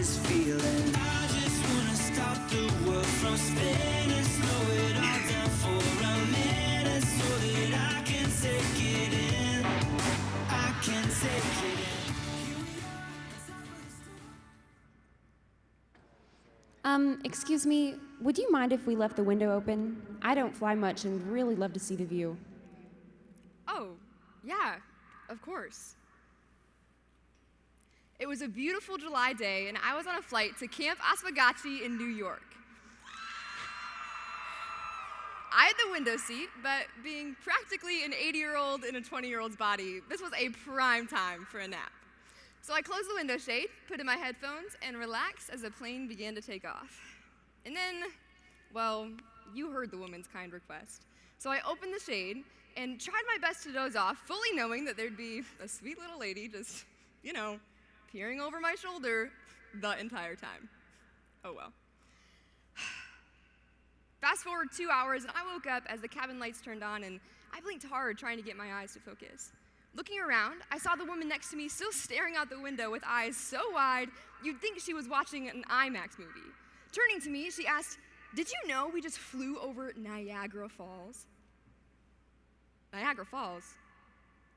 this feeling. I just wanna stop the world from spinning, slow it all down for a minute, so that I can take it in. I can take it in. Excuse me, would you mind if we left the window open? I don't fly much and really love to see the view. Oh, yeah, of course. It was a beautiful July day, and I was on a flight to Camp Oswegatchie in New York. I had the window seat, but being practically an 80-year-old in a 20-year-old's body, this was a prime time for a nap. So I closed the window shade, put in my headphones, and relaxed as the plane began to take off. And then, well, you heard the woman's kind request. So I opened the shade and tried my best to doze off, fully knowing that there'd be a sweet little lady just, peering over my shoulder the entire time. Oh well. Fast forward 2 hours, and I woke up as the cabin lights turned on, and I blinked hard trying to get my eyes to focus. Looking around, I saw the woman next to me still staring out the window with eyes so wide, you'd think she was watching an IMAX movie. Turning to me, she asked, "Did you know we just flew over Niagara Falls?" Niagara Falls?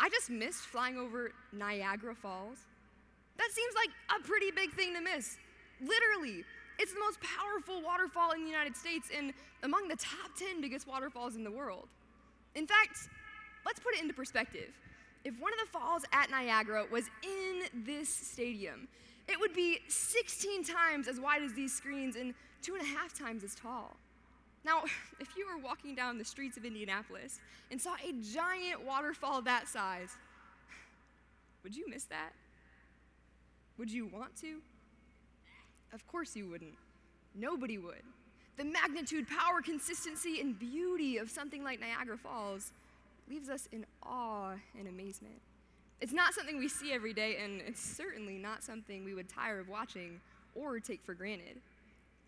I just missed flying over Niagara Falls? That seems like a pretty big thing to miss. Literally, it's the most powerful waterfall in the United States and among the top 10 biggest waterfalls in the world. In fact, let's put it into perspective. If one of the falls at Niagara was in this stadium, it would be 16 times as wide as these screens and 2.5 times as tall. Now, if you were walking down the streets of Indianapolis and saw a giant waterfall that size, would you miss that? Would you want to? Of course you wouldn't. Nobody would. The magnitude, power, consistency, and beauty of something like Niagara Falls leaves us in awe and amazement. It's not something we see every day, and it's certainly not something we would tire of watching or take for granted.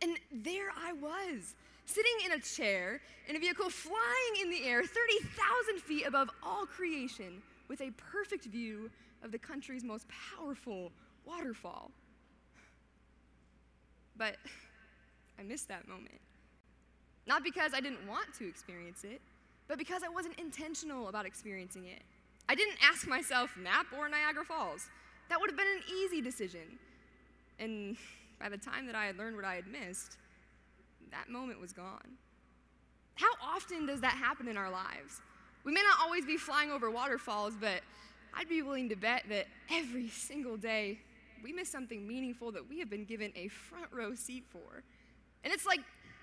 And there I was, sitting in a chair in a vehicle flying in the air 30,000 feet above all creation with a perfect view of the country's most powerful waterfall. But I missed that moment. Not because I didn't want to experience it, but because I wasn't intentional about experiencing it. I didn't ask myself, nap or Niagara Falls. That would have been an easy decision. And by the time that I had learned what I had missed, that moment was gone. How often does that happen in our lives? We may not always be flying over waterfalls, but I'd be willing to bet that every single day we miss something meaningful that we have been given a front row seat for. And it's like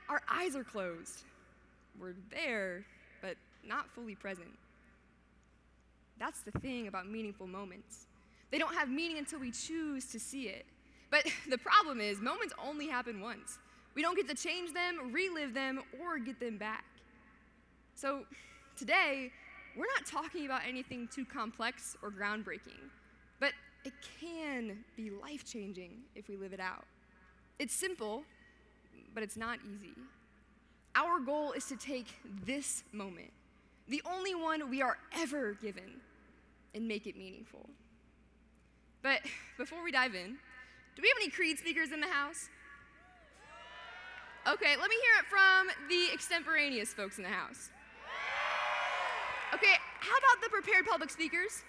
our eyes are closed. We're there, but not fully present. That's the thing about meaningful moments. They don't have meaning until we choose to see it. But the problem is, moments only happen once. We don't get to change them, relive them, or get them back. So today, we're not talking about anything too complex or groundbreaking, but it can be life-changing if we live it out. It's simple, but it's not easy. Our goal is to take this moment, the only one we are ever given, and make it meaningful. But before we dive in, do we have any Creed speakers in the house? Okay, let me hear it from the extemporaneous folks in the house. Okay, how about the prepared public speakers?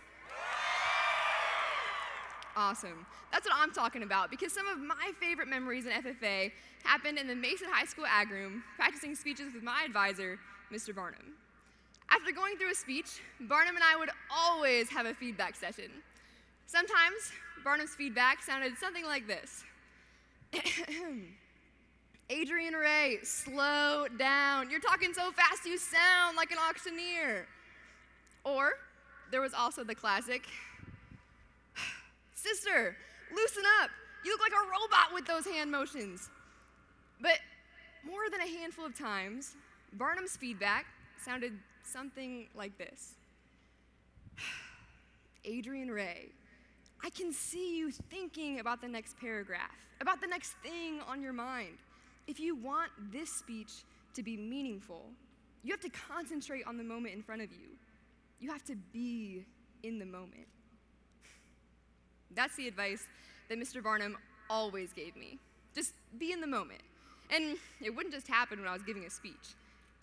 Awesome. That's what I'm talking about, because some of my favorite memories in FFA happened in the Mason High School Ag Room, practicing speeches with my advisor, Mr. Barnum. After going through a speech, Barnum and I would always have a feedback session. Sometimes, Barnum's feedback sounded something like this. Adrian Ray, slow down. You're talking so fast you sound like an auctioneer. Or, there was also the classic, sister, loosen up. You look like a robot with those hand motions. But more than a handful of times, Barnum's feedback sounded something like this. Adrian Ray, I can see you thinking about the next paragraph, about the next thing on your mind. If you want this speech to be meaningful, you have to concentrate on the moment in front of you. You have to be in the moment. That's the advice that Mr. Barnum always gave me. Just be in the moment. And it wouldn't just happen when I was giving a speech.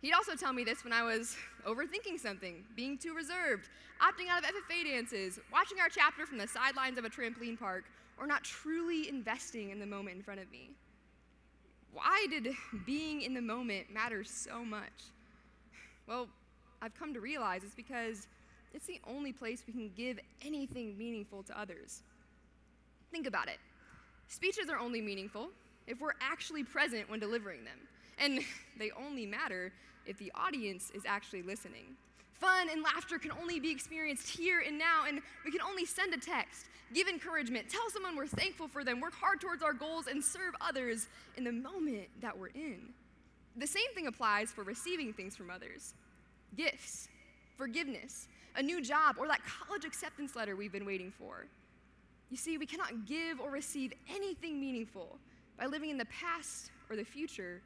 He'd also tell me this when I was overthinking something, being too reserved, opting out of FFA dances, watching our chapter from the sidelines of a trampoline park, or not truly investing in the moment in front of me. Why did being in the moment matter so much? Well, I've come to realize it's because it's the only place we can give anything meaningful to others. Think about it. Speeches are only meaningful if we're actually present when delivering them. And they only matter if the audience is actually listening. Fun and laughter can only be experienced here and now, and we can only send a text, give encouragement, tell someone we're thankful for them, work hard towards our goals, and serve others in the moment that we're in. The same thing applies for receiving things from others. Gifts, forgiveness, a new job, or that college acceptance letter we've been waiting for. You see, we cannot give or receive anything meaningful by living in the past or the future,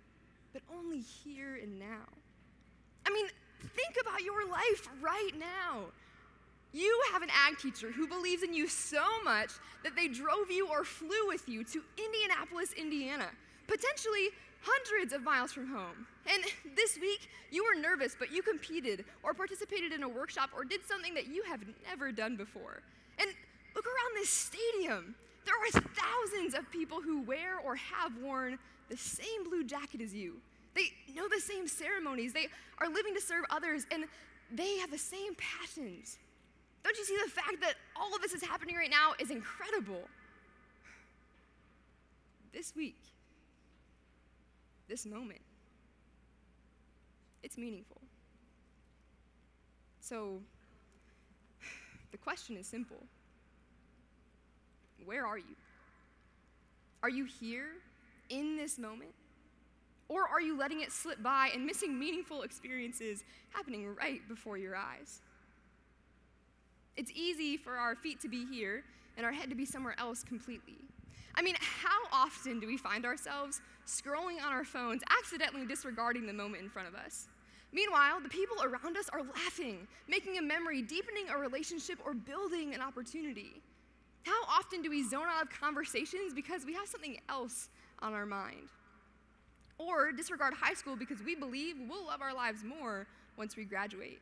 but only here and now. I mean, think about your life right now. You have an ag teacher who believes in you so much that they drove you or flew with you to Indianapolis, Indiana, potentially hundreds of miles from home. And this week, you were nervous, but you competed or participated in a workshop or did something that you have never done before. And look around this stadium. There are thousands of people who wear or have worn the same blue jacket as you. They know the same ceremonies. They are living to serve others, and they have the same passions. Don't you see the fact that all of this is happening right now is incredible? This week, this moment, it's meaningful. So, the question is simple. Where are you? Are you here in this moment? Or are you letting it slip by and missing meaningful experiences happening right before your eyes? It's easy for our feet to be here and our head to be somewhere else completely. I mean, how often do we find ourselves scrolling on our phones, accidentally disregarding the moment in front of us? Meanwhile, the people around us are laughing, making a memory, deepening a relationship, or building an opportunity. How often do we zone out of conversations because we have something else on our mind? Or disregard high school because we believe we'll love our lives more once we graduate?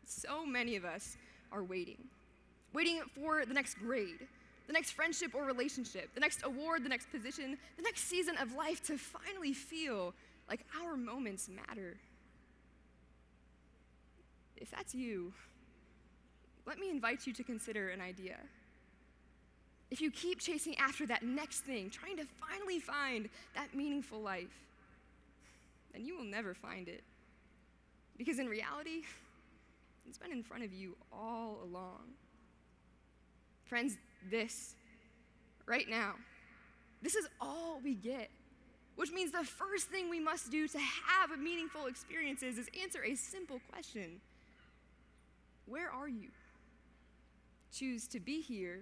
So many of us are waiting for the next grade, the next friendship or relationship, the next award, the next position, the next season of life to finally feel like our moments matter. If that's you, let me invite you to consider an idea. If you keep chasing after that next thing, trying to finally find that meaningful life, then you will never find it. Because in reality, it's been in front of you all along. Friends, this, right now, this is all we get. Which means the first thing we must do to have meaningful experiences is answer a simple question. Where are you? Choose to be here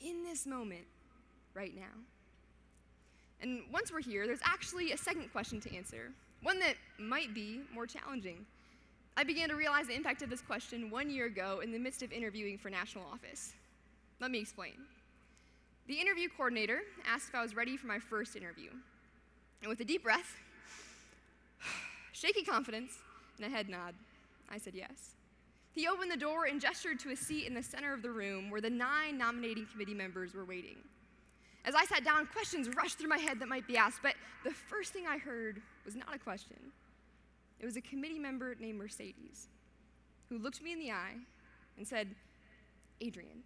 in this moment right now. And once we're here, there's actually a second question to answer, one that might be more challenging. I began to realize the impact of this question 1 year ago in the midst of interviewing for national office. Let me explain. The interview coordinator asked if I was ready for my first interview. And with a deep breath, shaky confidence, and a head nod, I said yes. He opened the door and gestured to a seat in the center of the room where the 9 nominating committee members were waiting. As I sat down, questions rushed through my head that might be asked, but the first thing I heard was not a question. It was a committee member named Mercedes, who looked me in the eye and said, "Adrian,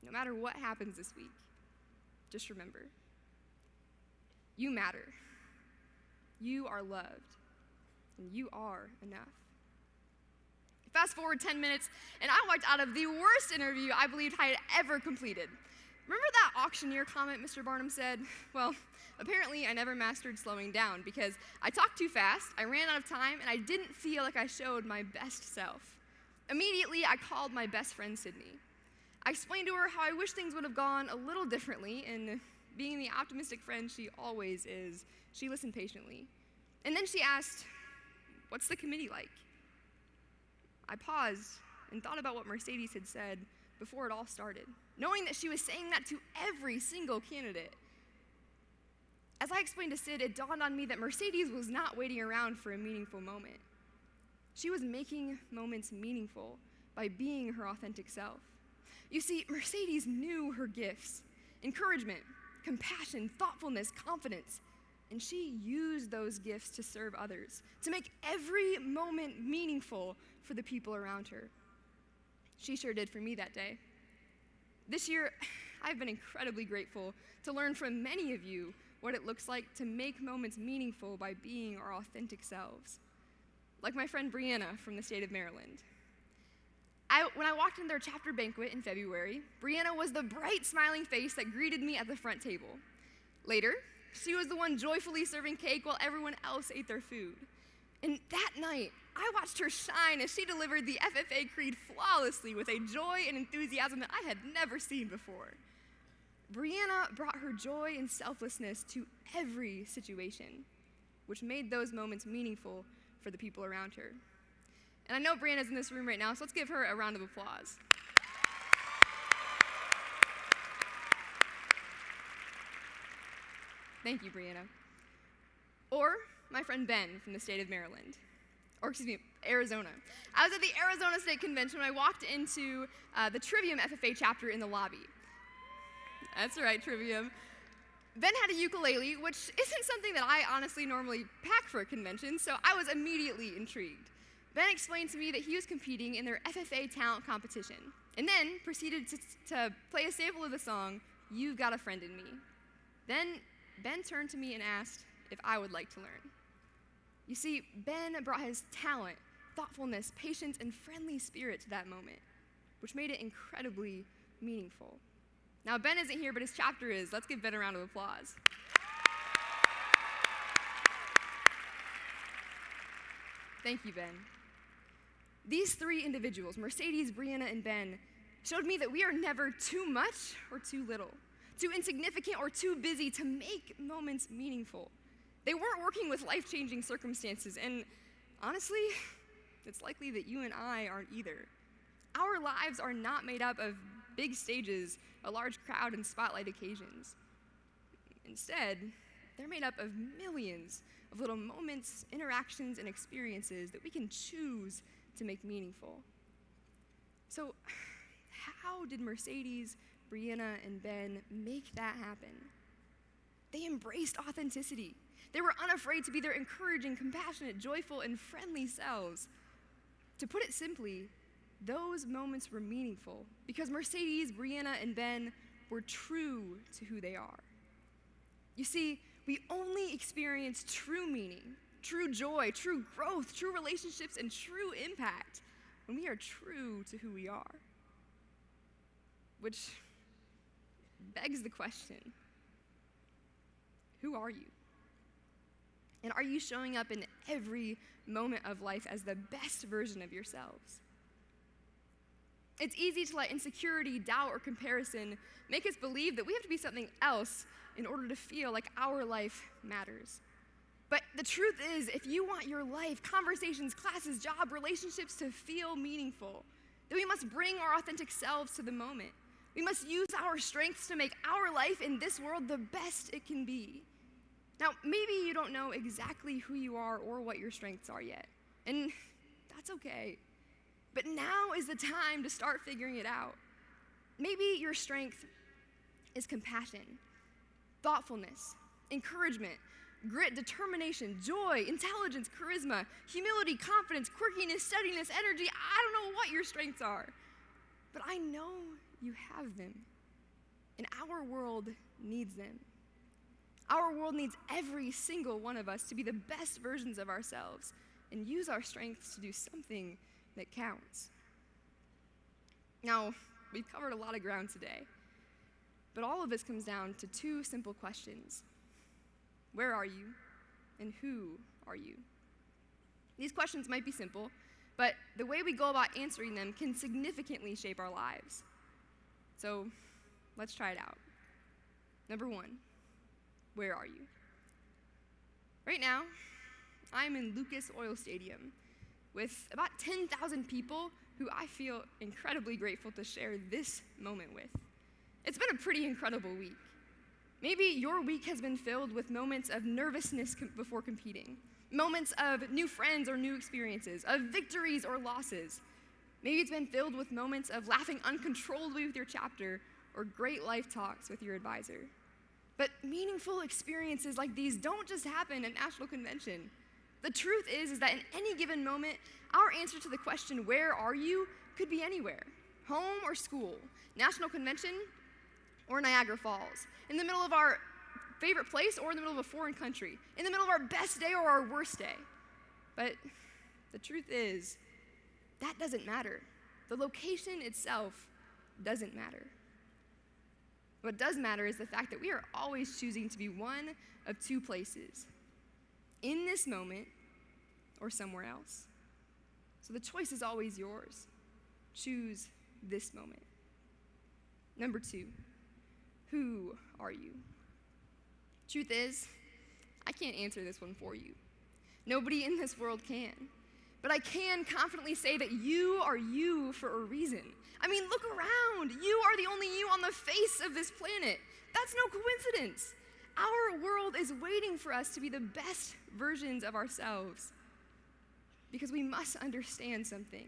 no matter what happens this week, just remember, you matter. You are loved, and you are enough." Fast forward 10 minutes, and I walked out of the worst interview I believed I had ever completed. Remember that auctioneer comment Mr. Barnum said? Well, apparently I never mastered slowing down because I talked too fast, I ran out of time, and I didn't feel like I showed my best self. Immediately, I called my best friend, Sydney. I explained to her how I wish things would have gone a little differently, and being the optimistic friend she always is, she listened patiently. And then she asked, "What's the committee like?" I paused and thought about what Mercedes had said before it all started. knowing that she was saying that to every single candidate. As I explained to Sid, it dawned on me that Mercedes was not waiting around for a meaningful moment. She was making moments meaningful by being her authentic self. You see, Mercedes knew her gifts: encouragement, compassion, thoughtfulness, confidence. And she used those gifts to serve others, to make every moment meaningful for the people around her. She sure did for me that day. This year, I've been incredibly grateful to learn from many of you what it looks like to make moments meaningful by being our authentic selves. Like my friend Brianna from the state of Maryland. When I walked in their chapter banquet in February, Brianna was the bright, smiling face that greeted me at the front table. Later, she was the one joyfully serving cake while everyone else ate their food. And that night, I watched her shine as she delivered the FFA creed flawlessly with a joy and enthusiasm that I had never seen before. Brianna brought her joy and selflessness to every situation, which made those moments meaningful for the people around her. And I know Brianna's in this room right now, so let's give her a round of applause. Thank you, Brianna. Or my friend Ben from the state of Maryland, Arizona. I was at the Arizona State Convention when I walked into the Trivium FFA chapter in the lobby. That's right, Trivium. Ben had a ukulele, which isn't something that I honestly normally pack for a convention, so I was immediately intrigued. Ben explained to me that he was competing in their FFA talent competition, and then proceeded to play a sample of the song, "You've Got a Friend in Me." Then Ben turned to me and asked if I would like to learn. You see, Ben brought his talent, thoughtfulness, patience, and friendly spirit to that moment, which made it incredibly meaningful. Now, Ben isn't here, but his chapter is. Let's give Ben a round of applause. Thank you, Ben. These three individuals, Mercedes, Brianna, and Ben, showed me that we are never too much or too little, too insignificant or too busy to make moments meaningful. They weren't working with life-changing circumstances, and honestly, it's likely that you and I aren't either. Our lives are not made up of big stages, a large crowd, and spotlight occasions. Instead, they're made up of millions of little moments, interactions, and experiences that we can choose to make meaningful. So, how did Mercedes, Brianna, and Ben make that happen? They embraced authenticity. They were unafraid to be their encouraging, compassionate, joyful, and friendly selves. To put it simply, those moments were meaningful because Mercedes, Brianna, and Ben were true to who they are. You see, we only experience true meaning, true joy, true growth, true relationships, and true impact when we are true to who we are. Which begs the question, who are you? And are you showing up in every moment of life as the best version of yourselves? It's easy to let insecurity, doubt, or comparison make us believe that we have to be something else in order to feel like our life matters. But the truth is, if you want your life, conversations, classes, job, relationships to feel meaningful, then we must bring our authentic selves to the moment. We must use our strengths to make our life in this world the best it can be. Now, maybe you don't know exactly who you are or what your strengths are yet, and that's okay. But now is the time to start figuring it out. Maybe your strength is compassion, thoughtfulness, encouragement, grit, determination, joy, intelligence, charisma, humility, confidence, quirkiness, steadiness, energy. I don't know what your strengths are, but I know you have them, and our world needs them. Our world needs every single one of us to be the best versions of ourselves and use our strengths to do something that counts. Now, we've covered a lot of ground today, but all of this comes down to two simple questions. Where are you, and who are you? These questions might be simple, but the way we go about answering them can significantly shape our lives. So, let's try it out. Number one, where are you? Right now, I'm in Lucas Oil Stadium with about 10,000 people who I feel incredibly grateful to share this moment with. It's been a pretty incredible week. Maybe your week has been filled with moments of nervousness before competing, moments of new friends or new experiences, of victories or losses. Maybe it's been filled with moments of laughing uncontrollably with your chapter or great life talks with your advisor. But meaningful experiences like these don't just happen at National Convention. The truth is that in any given moment, our answer to the question, where are you, could be anywhere. Home or school, National Convention or Niagara Falls, in the middle of our favorite place or in the middle of a foreign country, in the middle of our best day or our worst day. But the truth is, that doesn't matter. The location itself doesn't matter. What does matter is the fact that we are always choosing to be one of two places, in this moment or somewhere else. So the choice is always yours. Choose this moment. Number 2, who are you? Truth is, I can't answer this one for you. Nobody in this world can. But I can confidently say that you are you for a reason. I mean, look around. You are the only you on the face of this planet. That's no coincidence. Our world is waiting for us to be the best versions of ourselves. Because we must understand something.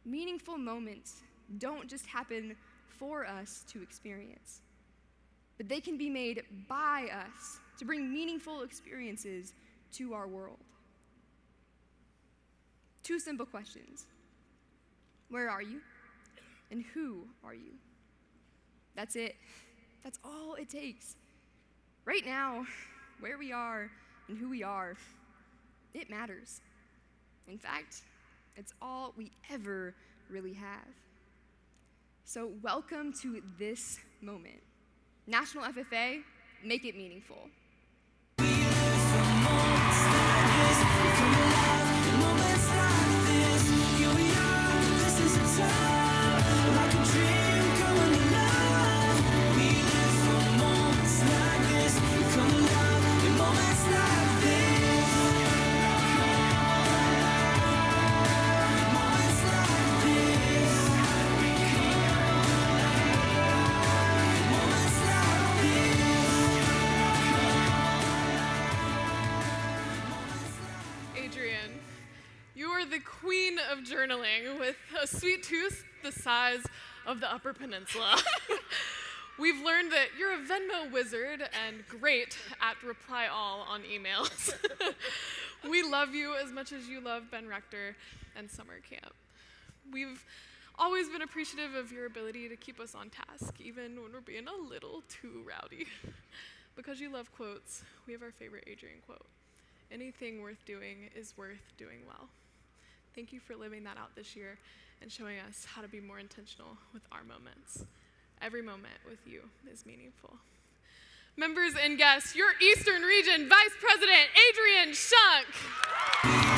Meaningful moments don't just happen for us to experience, but they can be made by us to bring meaningful experiences to our world. 2 simple questions. Where are you? And who are you? That's it. That's all it takes. Right now, where we are and who we are, it matters. In fact, it's all we ever really have. So welcome to this moment. National FFA, make it meaningful. Adrian, you are the queen of journaling with a sweet tooth the size of the Upper Peninsula. We've learned that you're a Venmo wizard and great at reply all on emails. We love you as much as you love Ben Rector and summer camp. We've always been appreciative of your ability to keep us on task, even when we're being a little too rowdy. Because you love quotes, we have our favorite Adrian quote. Anything worth doing is worth doing well. Thank you for living that out this year and showing us how to be more intentional with our moments. Every moment with you is meaningful. Members and guests, your Eastern Region Vice President, Adrian Schunk.